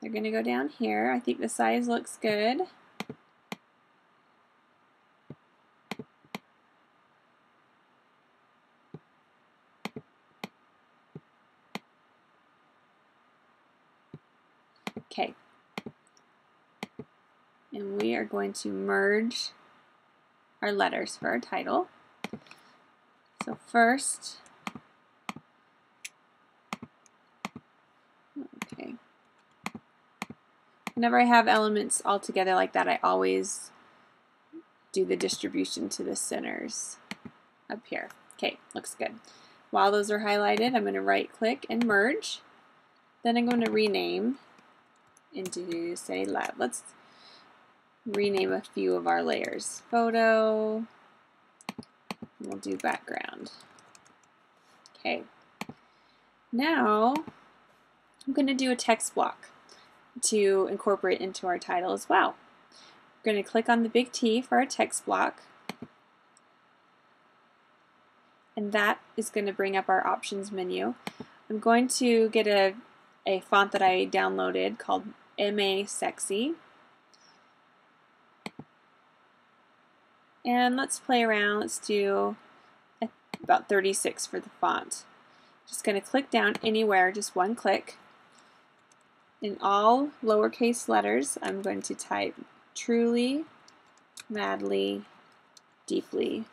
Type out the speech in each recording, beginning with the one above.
They're going to go down here. I think the size looks good. Okay. And we are going to merge our letters for our title. So first, okay. Whenever I have elements all together like that, I always do the distribution to the centers up here. Okay, looks good. While those are highlighted, I'm going to right click and merge. Then I'm going to rename into, say, lab. Let's rename a few of our layers. Photo, we'll do background. Okay, now I'm going to do a text block to incorporate into our title as well. We're going to click on the big T for our text block, and that is going to bring up our options menu. I'm going to get a font that I downloaded called MA Sexy. And let's play around. Let's do about 36 for the font. Just going to click down anywhere, just one click. In all lowercase letters, I'm going to type truly, madly, deeply,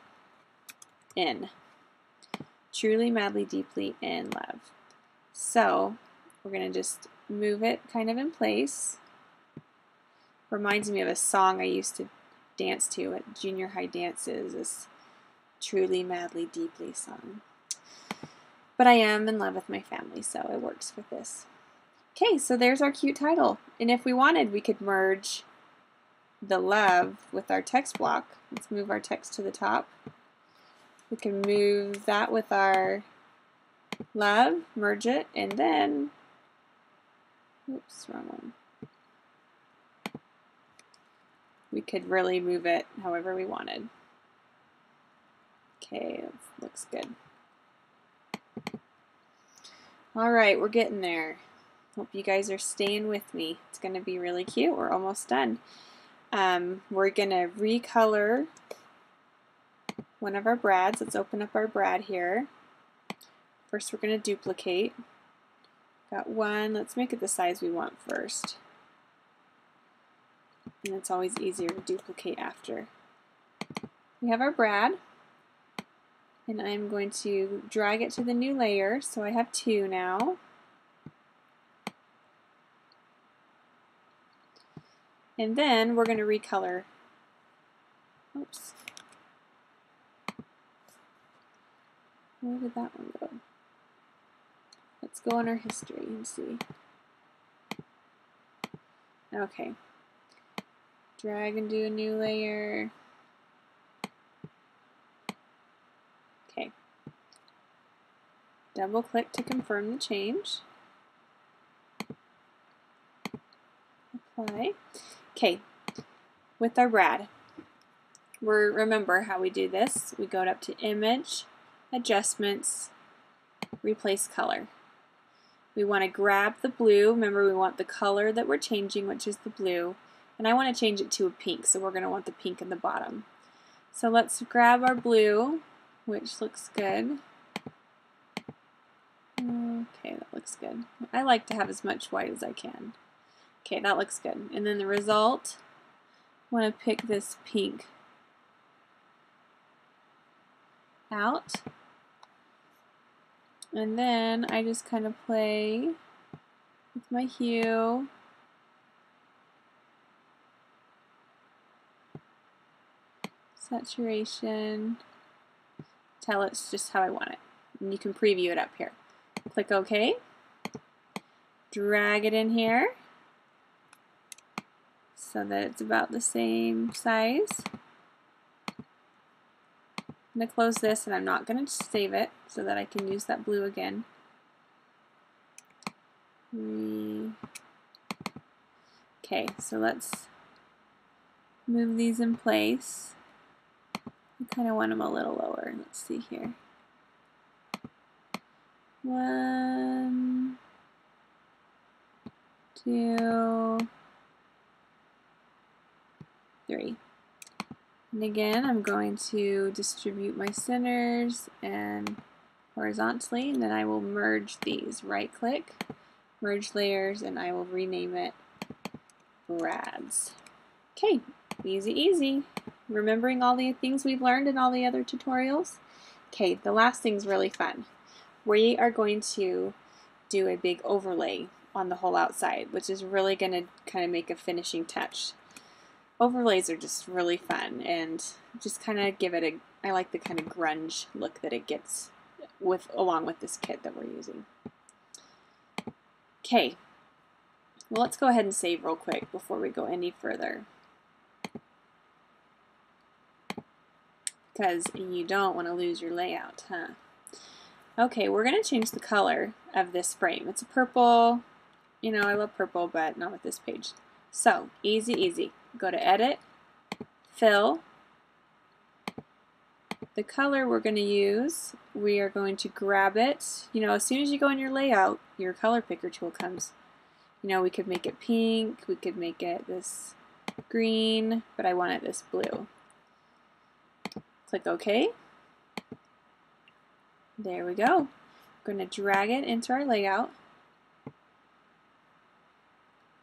in. Truly, madly, deeply, in love. So we're going to just move it kind of in place. Reminds me of a song I used to dance to at junior high dances, this truly, madly, deeply song. But I am in love with my family, so it works with this. Okay, so there's our cute title. And if we wanted, we could merge the love with our text block. Let's move our text to the top. We can move that with our love, merge it, and then, oops, wrong one. We could really move it however we wanted. Okay, looks good. Alright, we're getting there. Hope you guys are staying with me. It's going to be really cute. We're almost done. We're going to recolor one of our brads. Let's open up our brad here. First we're going to duplicate. Got one. Let's make it the size we want first. And it's always easier to duplicate after. We have our brad, and I'm going to drag it to the new layer, so I have two now. And then we're going to recolor. Oops. Where did that one go? Let's go in our history and see. Okay. Drag and do a new layer. Okay. Double click to confirm the change. Apply. Okay. With our brad, remember how we do this. We go up to Image, Adjustments, Replace Color. We want to grab the blue. Remember, we want the color that we're changing, which is the blue. And I want to change it to a pink, so we're going to want the pink in the bottom. So let's grab our blue, which looks good. Okay, that looks good. I like to have as much white as I can. Okay, that looks good. And then the result, I want to pick this pink out. And then I just kind of play with my hue. Saturation. Tell it's just how I want it. And you can preview it up here. Click OK. Drag it in here so that it's about the same size. I'm going to close this, and I'm not going to save it so that I can use that blue again. Okay, so let's move these in place. I kind of want them a little lower. Let's see here. 1, 2, 3. And again, I'm going to distribute my centers and horizontally, and then I will merge these. Right click, merge layers, and I will rename it Brads. Okay, easy, easy. Remembering all the things we've learned in all the other tutorials. Okay, the last thing's really fun. We are going to do a big overlay on the whole outside, which is really going to kind of make a finishing touch. Overlays are just really fun and just kind of give it I like the kind of grunge look that it gets along with this kit that we're using. Okay, well, let's go ahead and save real quick before we go any further, because you don't want to lose your layout, huh? Okay, we're going to change the color of this frame. It's a purple. You know, I love purple, but not with this page. So, easy, easy. Go to Edit, Fill. The color we're going to use, we are going to grab it. You know, as soon as you go in your layout, your color picker tool comes. You know, we could make it pink, we could make it this green, but I want it this blue. Click OK. There we go. We're going to drag it into our layout.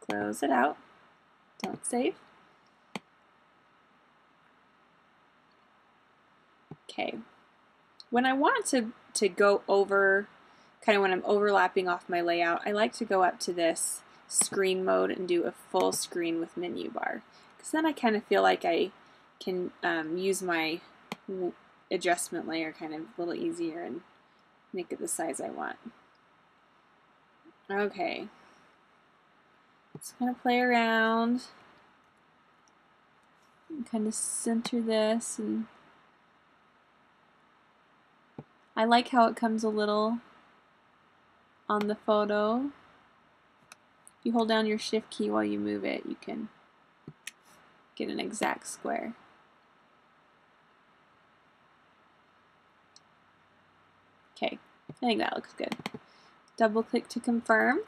Close it out. Don't save. Okay. When I want to go over, kind of when I'm overlapping off my layout, I like to go up to this screen mode and do a full screen with menu bar. Because then I kind of feel like I can use my adjustment layer kind of a little easier and make it the size I want. Okay. Just kind of play around and kind of center this, and I like how it comes a little on the photo. If you hold down your shift key while you move it, you can get an exact square. Okay, I think that looks good. Double click to confirm.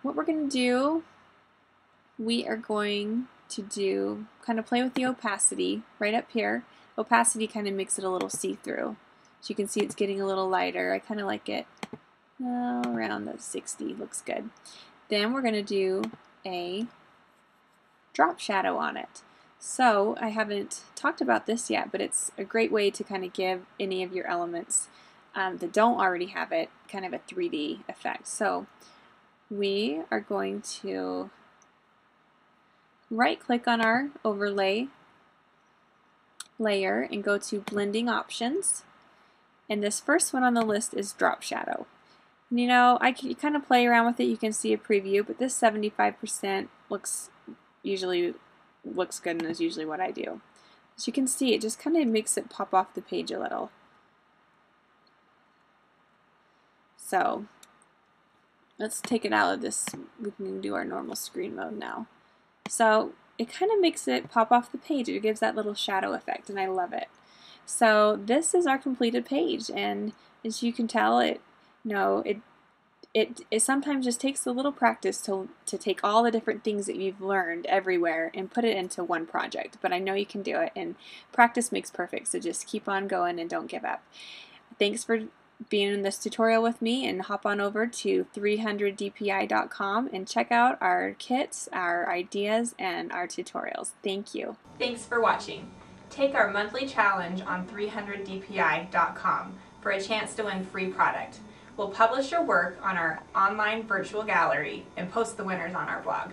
What we're going to do, we are going to do, kind of play with the opacity right up here. Opacity kind of makes it a little see-through. So you can see it's getting a little lighter. I kind of like it around the 60, looks good. Then we're going to do a drop shadow on it. So I haven't talked about this yet, but it's a great way to kind of give any of your elements that don't already have it kind of a 3D effect. So we are going to right click on our overlay layer and go to blending options. And this first one on the list is drop shadow. And you know, you kind of play around with it. You can see a preview, but this 75% usually looks good and is usually what I do. As you can see, it just kind of makes it pop off the page a little. So let's take it out of this. We can do our normal screen mode now. So it kind of makes it pop off the page. It gives that little shadow effect, and I love it. So this is our completed page, and as you can tell, it sometimes just takes a little practice to take all the different things that you've learned everywhere and put it into one project. But I know you can do it, and practice makes perfect, so just keep on going and don't give up. Thanks for being in this tutorial with me, and hop on over to 300dpi.com and check out our kits, our ideas, and our tutorials. Thank you. Thanks for watching. Take our monthly challenge on 300dpi.com for a chance to win free product. We'll publish your work on our online virtual gallery and post the winners on our blog.